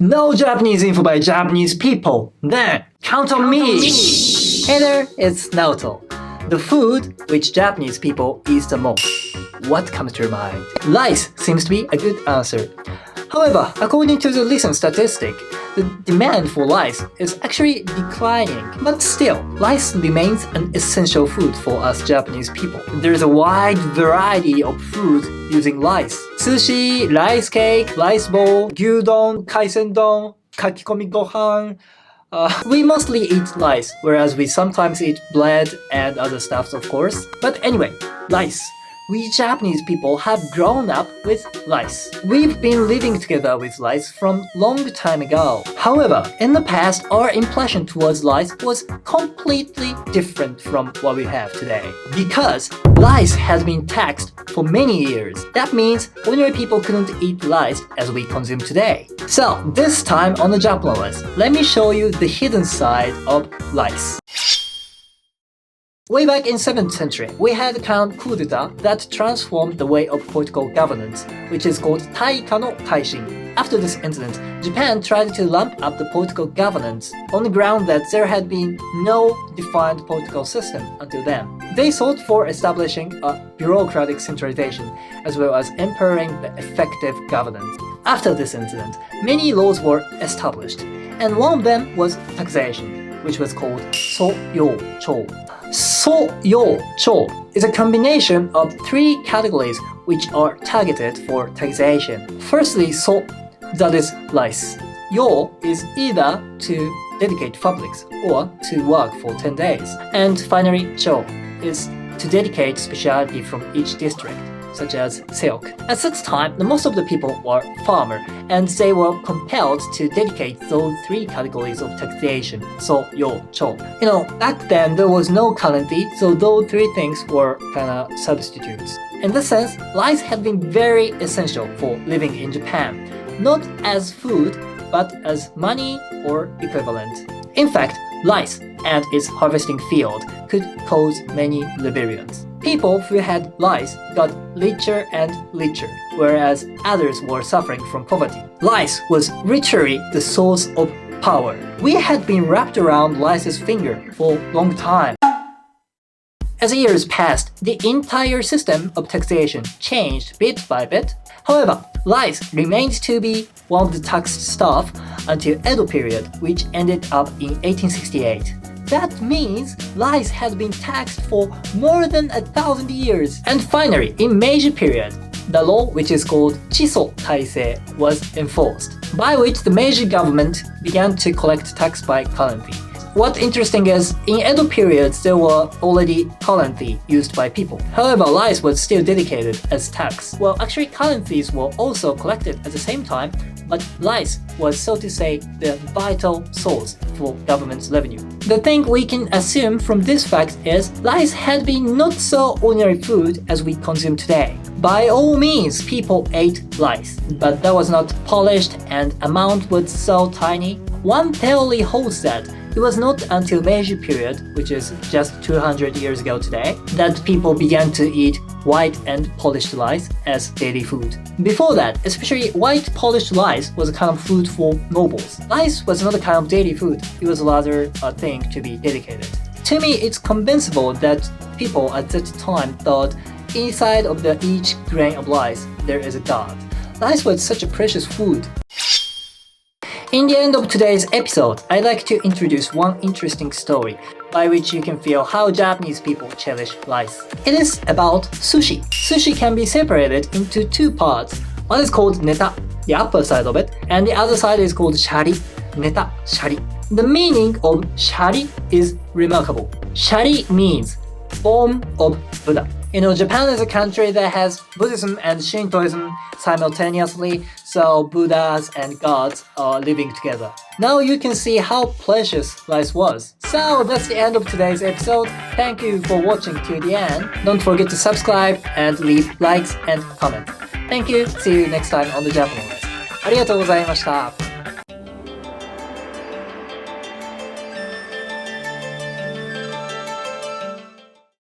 No Japanese info by Japanese people. Then, count on me! Hey there, it's Naoto. The food which Japanese people eat the most. What comes to your mind? Rice seems to be a good answer. However, according to the recent statistic, the demand for rice is actually declining. But still, rice remains an essential food for us Japanese people. There's a wide variety of food using rice. Sushi, rice cake, rice bowl, gyudon, kaisendon, kakikomi gohan. We mostly eat rice, whereas we sometimes eat bread and other stuff, of course. But anyway, rice. We Japanese people have grown up with rice. We've been living together with rice from long time ago. However, in the past, our impression towards rice was completely different from what we have today. Because rice has been taxed for many years. That means ordinary people couldn't eat rice as we consume today. So, this time on the Japanalyst, let me show you the hidden side of rice. Way back in 7th century, we had a kind of coup d'etat that transformed the way of political governance, which is called Taxation. After this incident, Japan tried to lump up the political governance on the ground that there had been no defined political system until then. They sought for establishing a bureaucratic centralization as well as empowering the effective governance. After this incident, many laws were established, and one of them was taxation, which was called Yo Cho. Yo Cho is a combination of three categories which are targeted for taxation. Firstly, that is rice. Yo is either to dedicate publics or to work for 10 days. And finally, Cho is to dedicate specialty from each district, such as silk. At such time, most of the people were farmers, and they were compelled to dedicate those three categories of taxation. Yo Cho. Back then there was no currency, so those three things were kinda substitutes. In this sense, rice had been very essential for living in Japan, not as food, but as money or equivalent. In fact, rice and its harvesting field could cause many rebellions. People who had rice got richer and richer, whereas others were suffering from poverty. Rice was literally the source of power. We had been wrapped around rice's finger for a long time. As years passed, the entire system of taxation changed bit by bit. However, rice remained to be one of the taxed stuff until Edo period, which ended up in 1868. That means rice had been taxed for more than 1,000 years. And finally, in Meiji period, the law which is called Chiso Taisei was enforced, by which the Meiji government began to collect tax by currency. What's interesting is, in Edo periods, there were already currency used by people. However, rice was still dedicated as tax. Well, actually, currencies were also collected at the same time, but rice was, so to say, the vital source for government's revenue. The thing we can assume from this fact is, rice had been not so ordinary food as we consume today. By all means, people ate rice, but that was not polished and amount was so tiny. One theory holds that it was not until Meiji period, which is just 200 years ago today, that people began to eat white and polished rice as daily food. Before that, especially white polished rice was a kind of food for nobles. Rice was not a kind of daily food, it was rather a thing to be dedicated. To me, it's convincible that people at that time thought inside of each grain of rice there is a god. Rice was such a precious food. In the end of today's episode, I'd like to introduce one interesting story by which you can feel how Japanese people cherish rice. It is about sushi. Sushi can be separated into two parts. One is called neta, the upper side of it, and the other side is called shari, neta, shari. The meaning of shari is remarkable. Shari means form of Buddha. Japan is a country that has Buddhism and Shintoism simultaneously, so Buddhas and gods are living together. Now you can see how precious rice was. So that's the end of today's episode. Thank you for watching to the end. Don't forget to subscribe and leave likes and comments. Thank you. See you next time on the Japanalyst. ありがとうございました。